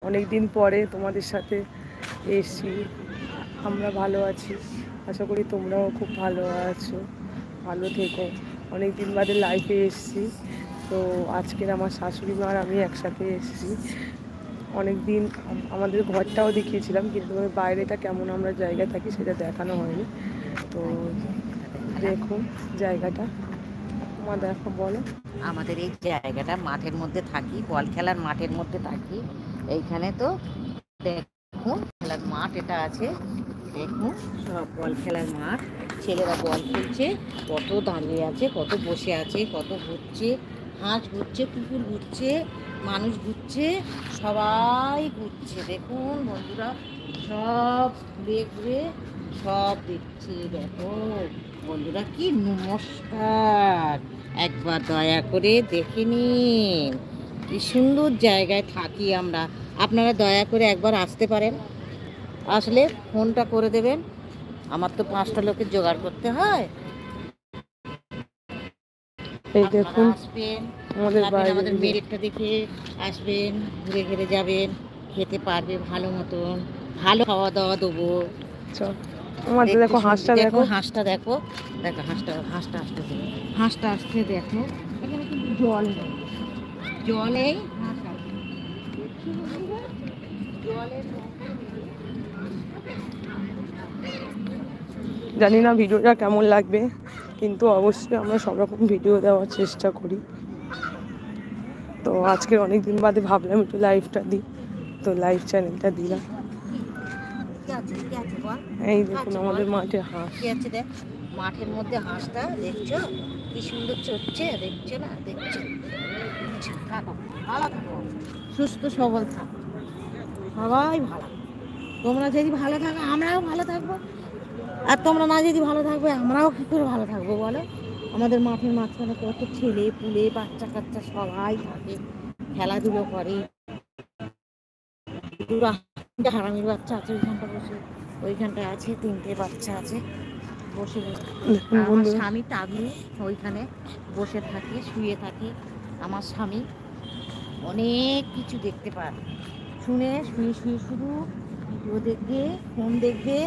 অনেক দিন পরে তোমাদের সাথে এসছি। আমরা ভালো আছি, আশা করি তোমরাও খুব ভালো আছো, ভালো থেকো। অনেক দিন বাদে লাইফে এসছি। তো আজকের আমার শাশুড়ি মা আর আমি একসাথে এসেছি। অনেক দিন আমাদের ঘরটাও দেখিয়েছিলাম, কিন্তু বাইরেটা কেমন আমরা জায়গায় থাকি সেটা দেখানো হয়নি। তো দেখুন জায়গাটা, তোমার দেখো, বলো। আমাদের এই জায়গাটা মাঠের মধ্যে থাকি, বল খেলার মাঠের মধ্যে থাকি। এইখানে তো দেখুন খেলার মাঠ এটা আছে, দেখুন সব বল খেলার মাঠ। ছেলেরা বল খেলছে, কত দাঁড়িয়ে আছে, কত বসে আছে, কত ঘুরছে, হাঁস ঘুরছে, কুকুর ঘুরছে, মানুষ ঘুরছে, সবাই ঘুরছে। দেখুন বন্ধুরা, সব ঘুরে ঘুরে সব দেখছে। দেখো বন্ধুরা, কি নমস্কার, একবার দয়া করে দেখে নিন কি সুন্দর জায়গায় থাকি আমরা। আপনারা দয়া করে একবার আসতে পারেন, আসলে ফোনটা করে দেবেন। আমার তো 5টা লোকের জোগাড় করতে হয়। এই আপনারা দেখুন আসবেন, আমাদের বাইরে আমাদের মেরিটটা দেখে আসবেন, ঘুরে ঘুরে যাবেন, খেতে পারবে ভালো মতন, ভালো খাওয়া দাওয়া দেবো। চল, আমাদের দেখতে দেখো হাঁসটা, দেখো দেখো হাঁসটা, দেখো দেখো হাঁসটা, হাঁসটা আসতেছে, হাঁসটা আসছে দেখো। এখানে কিন্তু জল নেই, জলেই হাঁস আছে। দেখছি বন্ধুরা, জলের জানি না ভিডিওটা কেমন লাগবে, কিন্তু অবশ্যই আমরা সব রকম ভিডিও দেওয়ার চেষ্টা করি। তো আজকে অনেক দিন বাদে ভাবলাম একটু লাইভটা দিই, তো লাইভ চ্যানেলটা দিলাম। এই দেখুন আমাদের মাঠে হাঁস। কি আছে দেখ, মাঠের মধ্যে হাঁসটা দেখছো কি সুন্দর চড়ছে, দেখছো না, দেখছো। থাকো, ভালো থাকো, সুস্থ সবল থাকো, সবাই ভালো। তোমরা যদি ভালো থাকো আমরাও ভালো থাকবো, আর তোমরা না যদি ভালো থাকবে আমরাও কী করে ভালো থাকবো বলো। আমাদের মাঠের মাঝখানে কত ছেলে পুলে বাচ্চা কাচ্চা সবাই থাকে, খেলাধুলো করে। হারামির বাচ্চা আছে ওইখানটা বসে, ওইখানটায় আছে 3টে বাচ্চা আছে বসে বসে। দেখুন আর আমার বন্ধুরা, স্বামী টাগলু ওইখানে বসে থাকে, শুয়ে থাকে। আমার স্বামী অনেক কিছু দেখতে পায়, শুনে শুয়ে শুয়ে শুধু ভিডিও দেখবে, ফোন দেখবে।